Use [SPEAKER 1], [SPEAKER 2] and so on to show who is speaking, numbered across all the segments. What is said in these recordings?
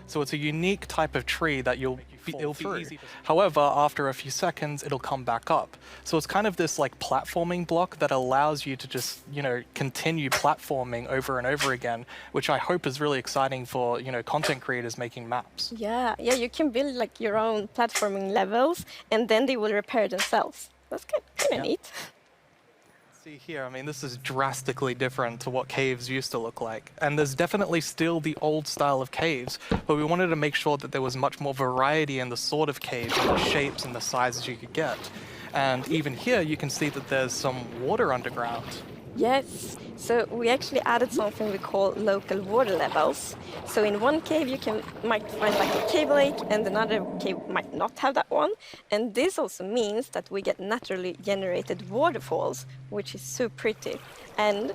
[SPEAKER 1] So it's a unique type of tree that it'll be easy. However, after a few seconds, it'll come back up. So it's kind of this like platforming block that allows you to just, continue platforming over and over again, which I hope is really exciting for, content creators making maps.
[SPEAKER 2] Yeah, you can build like your own platforming levels, and then they will repair themselves. That's kind of neat.
[SPEAKER 1] See here, I mean, this is drastically different to what caves used to look like. And there's definitely still the old style of caves, but we wanted to make sure that there was much more variety in the sort of caves and the shapes and the sizes you could get. And even here, you can see that there's some water underground.
[SPEAKER 2] Yes, so we actually added something we call local water levels. So in one cave might find like a cave lake, and another cave might not have that one. And this also means that we get naturally generated waterfalls, which is so pretty. And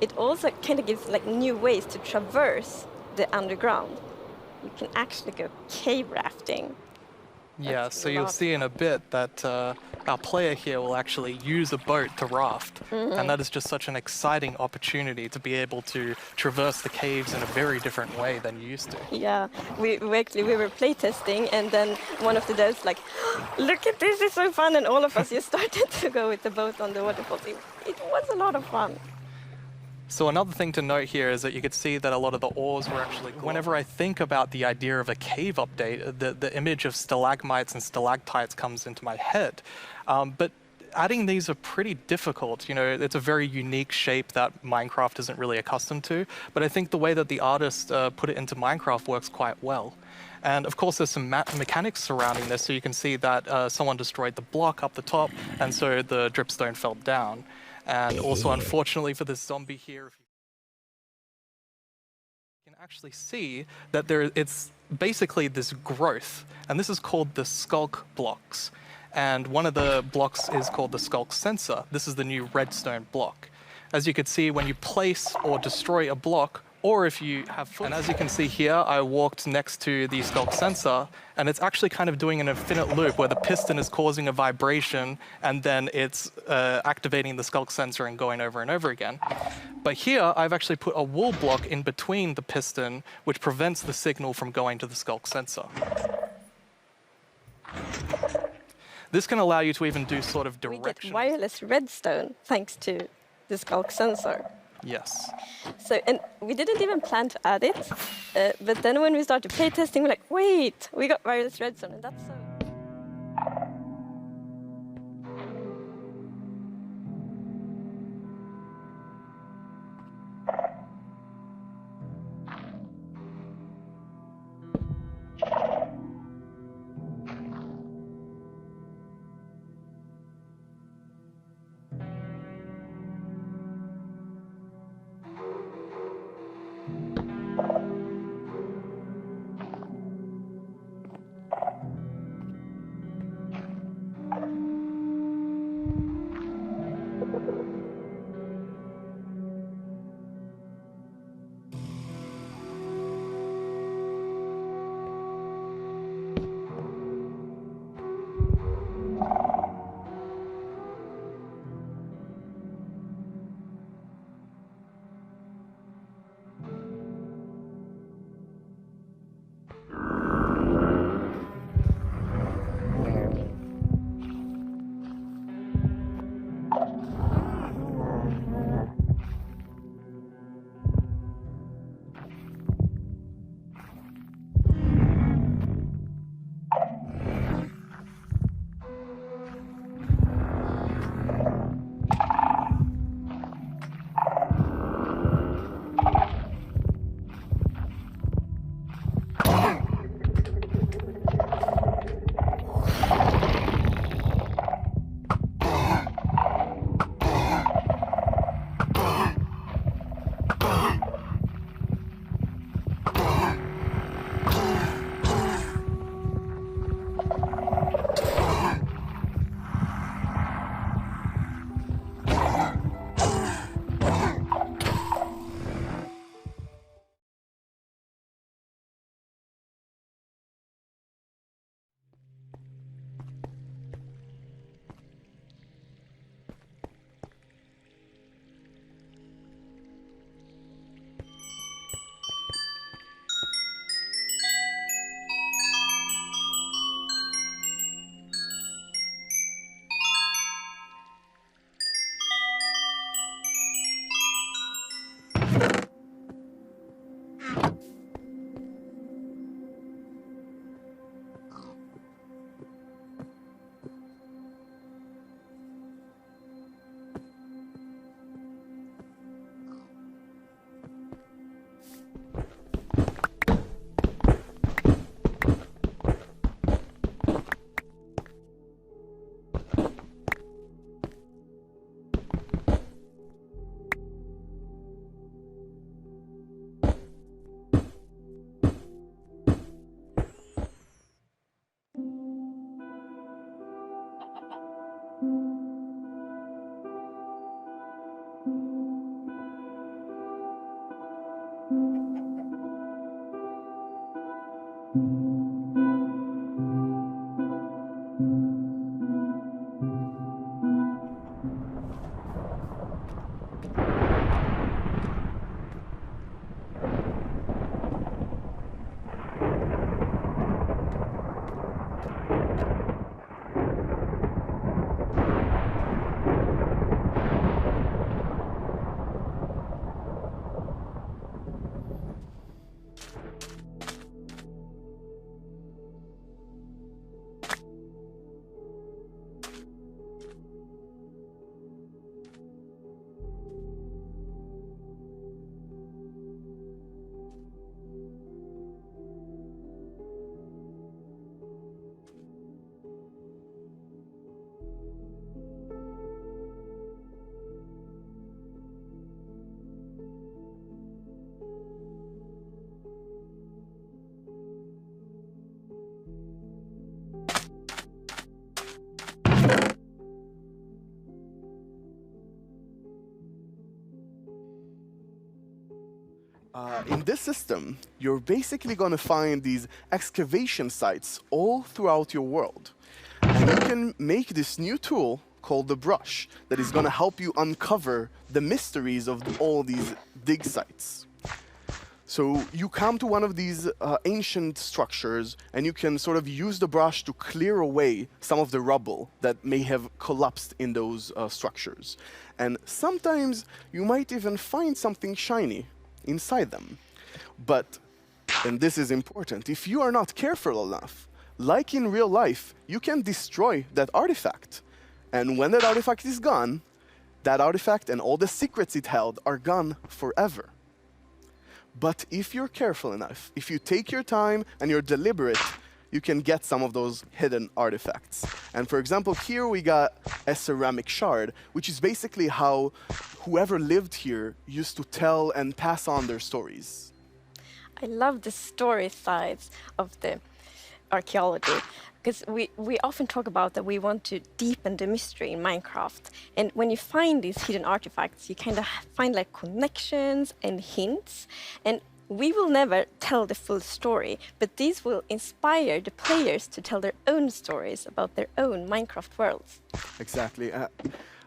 [SPEAKER 2] it also kind of gives like new ways to traverse the underground. You can actually go cave rafting.
[SPEAKER 1] Yeah, so you'll see in a bit that our player here will actually use a boat to raft. And that is just such an exciting opportunity to be able to traverse the caves in a very different way than you used to.
[SPEAKER 2] Yeah, we were playtesting, and then one of the devs like, look at this, it's so fun, and all of us just started to go with the boat on the waterfalls. It was a lot of fun.
[SPEAKER 1] So another thing to note here is that you could see that a lot of the ores were actually glowing. Whenever I think about the idea of a cave update, the image of stalagmites and stalactites comes into my head. But adding these are pretty difficult. It's a very unique shape that Minecraft isn't really accustomed to. But I think the way that the artist put it into Minecraft works quite well. And of course, there's some mechanics surrounding this. So you can see that someone destroyed the block up the top, and so the dripstone fell down. And also, unfortunately for this zombie here, you can actually see that it's basically this growth, and this is called the Sculk blocks. And one of the blocks is called the Sculk sensor. This is the new redstone block. As you can see, when you place or destroy a block, or if you have foot. And as you can see here, I walked next to the Sculk sensor, and it's actually kind of doing an infinite loop where the piston is causing a vibration, and then it's activating the Sculk sensor and going over and over again. But here, I've actually put a wool block in between the piston, which prevents the signal from going to the Sculk sensor. This can allow you to even do sort of direction.
[SPEAKER 2] We get wireless redstone thanks to the Sculk sensor.
[SPEAKER 1] Yes.
[SPEAKER 2] So, and we didn't even plan to add it, but then when we started playtesting, we're like, wait, we got wireless redstone, and that's so...
[SPEAKER 3] in this system, you're basically going to find these excavation sites all throughout your world. And you can make this new tool called the brush that is going to help you uncover the mysteries of all these dig sites. So you come to one of these ancient structures, and you can sort of use the brush to clear away some of the rubble that may have collapsed in those structures. And sometimes you might even find something shiny inside them. But, and this is important, if you are not careful enough, like in real life, you can destroy that artifact. And when that artifact is gone, that artifact and all the secrets it held are gone forever. But if you're careful enough, if you take your time and you're deliberate, you can get some of those hidden artifacts. And for example, here we got a ceramic shard, which is basically how whoever lived here used to tell and pass on their stories.
[SPEAKER 2] I love the story sides of the archaeology, because we often talk about that we want to deepen the mystery in Minecraft. And when you find these hidden artifacts, you kind of find like connections and hints. And we will never tell the full story, but these will inspire the players to tell their own stories about their own Minecraft worlds.
[SPEAKER 3] Exactly.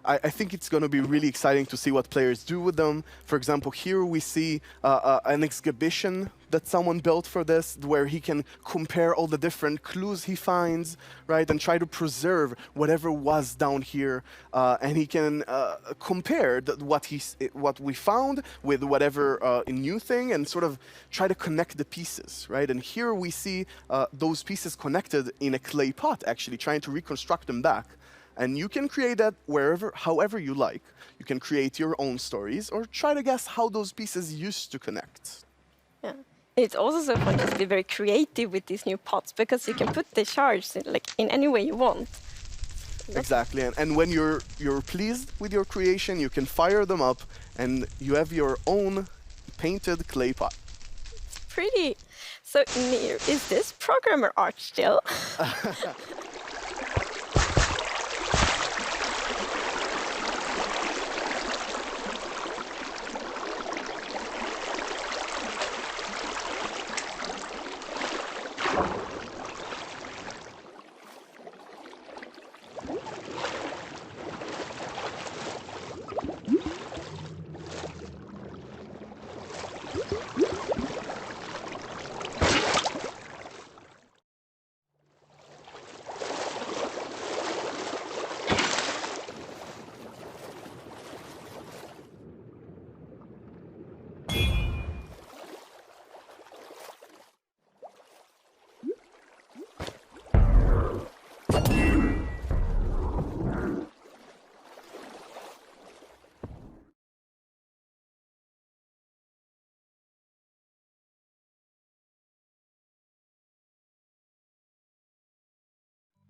[SPEAKER 3] I think it's going to be really exciting to see what players do with them. For example, here we see an exhibition that someone built for this, where he can compare all the different clues he finds, right, and try to preserve whatever was down here, and he can compare what we found with whatever new thing, and sort of try to connect the pieces, right? And here we see those pieces connected in a clay pot, actually trying to reconstruct them back. And you can create that however you like. You can create your own stories or try to guess how those pieces used to connect.
[SPEAKER 2] Yeah. It's also so fun to be very creative with these new pots, because you can put the shards in any way you want.
[SPEAKER 3] Exactly. And when you're pleased with your creation, you can fire them up and you have your own painted clay pot.
[SPEAKER 2] It's pretty. So, Nir, is this programmer art still?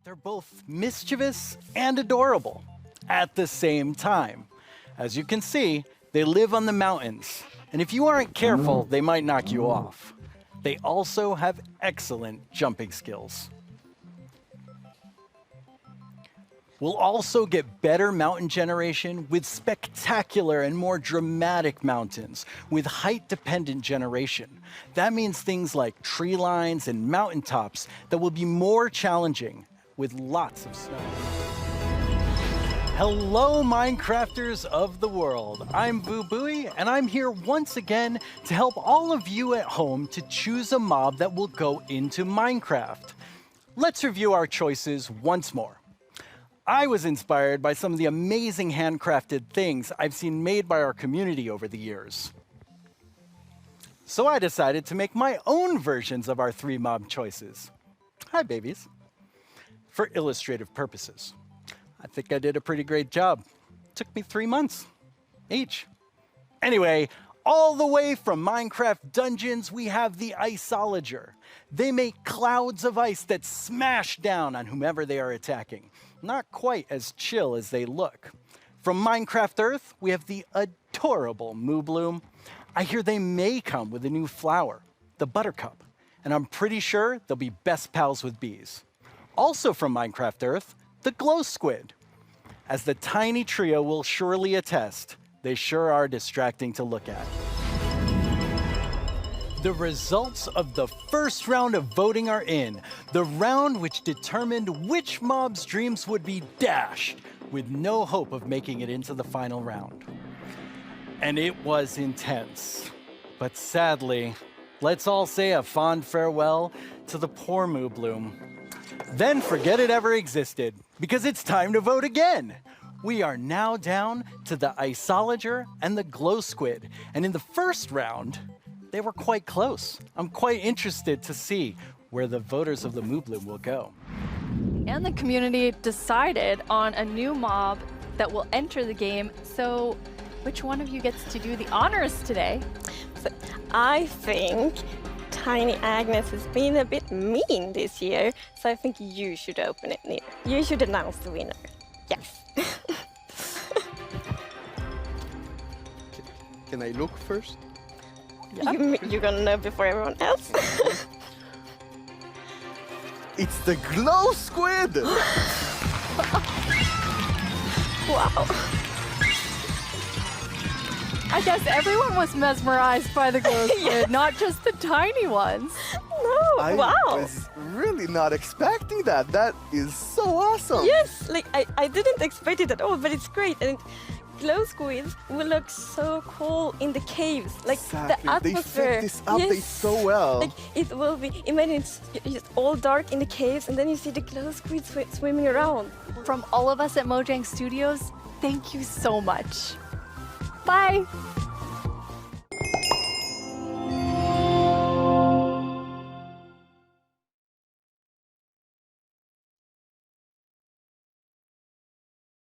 [SPEAKER 4] They're both mischievous and adorable at the same time. As you can see, they live on the mountains, and if you aren't careful, they might knock you off. They also have excellent jumping skills. We'll also get better mountain generation with spectacular and more dramatic mountains with height-dependent generation. That means things like tree lines and mountaintops that will be more challenging with lots of snow. Hello, Minecrafters of the world. I'm VooBuoy, and I'm here once again to help all of you at home to choose a mob that will go into Minecraft. Let's review our choices once more. I was inspired by some of the amazing handcrafted things I've seen made by our community over the years. So I decided to make my own versions of our 3 mob choices. Hi, babies. For illustrative purposes. I think I did a pretty great job. Took me 3 months each. Anyway, all the way from Minecraft Dungeons, we have the Iceologer. They make clouds of ice that smash down on whomever they are attacking. Not quite as chill as they look. From Minecraft Earth, we have the adorable Moobloom. I hear they may come with a new flower, the Buttercup, and I'm pretty sure they'll be best pals with bees. Also from Minecraft Earth, the Glow Squid. As the tiny trio will surely attest, they sure are distracting to look at. The results of the first round of voting are in. The round which determined which mob's dreams would be dashed with no hope of making it into the final round. And it was intense. But sadly, let's all say a fond farewell to the poor Moo Bloom. Then forget it ever existed, because it's time to vote again. We are now down to the Isolager and the Glow Squid. And in the first round, they were quite close. I'm quite interested to see where the voters of the Moo Bloom will go.
[SPEAKER 5] And the community decided on a new mob that will enter the game. So which one of you gets to do the honors today?
[SPEAKER 2] So I think Tiny Agnes has been a bit mean this year, so I think you should open it, Neil. You should announce the winner. Yes.
[SPEAKER 3] Can I look first?
[SPEAKER 2] You're gonna know before everyone else?
[SPEAKER 3] It's the Glow Squid!
[SPEAKER 2] Wow.
[SPEAKER 5] I guess everyone was mesmerized by the glow squid,
[SPEAKER 2] Yes.
[SPEAKER 5] not just the tiny ones.
[SPEAKER 2] No,
[SPEAKER 3] I
[SPEAKER 2] wow.
[SPEAKER 3] was really not expecting that. That is so awesome.
[SPEAKER 2] Yes, like I didn't expect it at all, but it's great. And glow squids will look so cool in the caves. Like
[SPEAKER 3] Exactly.
[SPEAKER 2] the atmosphere.
[SPEAKER 3] They fit this update
[SPEAKER 2] Yes.
[SPEAKER 3] so well.
[SPEAKER 2] Like it will be, imagine it's just all dark in the caves and then you see the glow squids swimming around.
[SPEAKER 5] From all of us at Mojang Studios, thank you so much. Bye.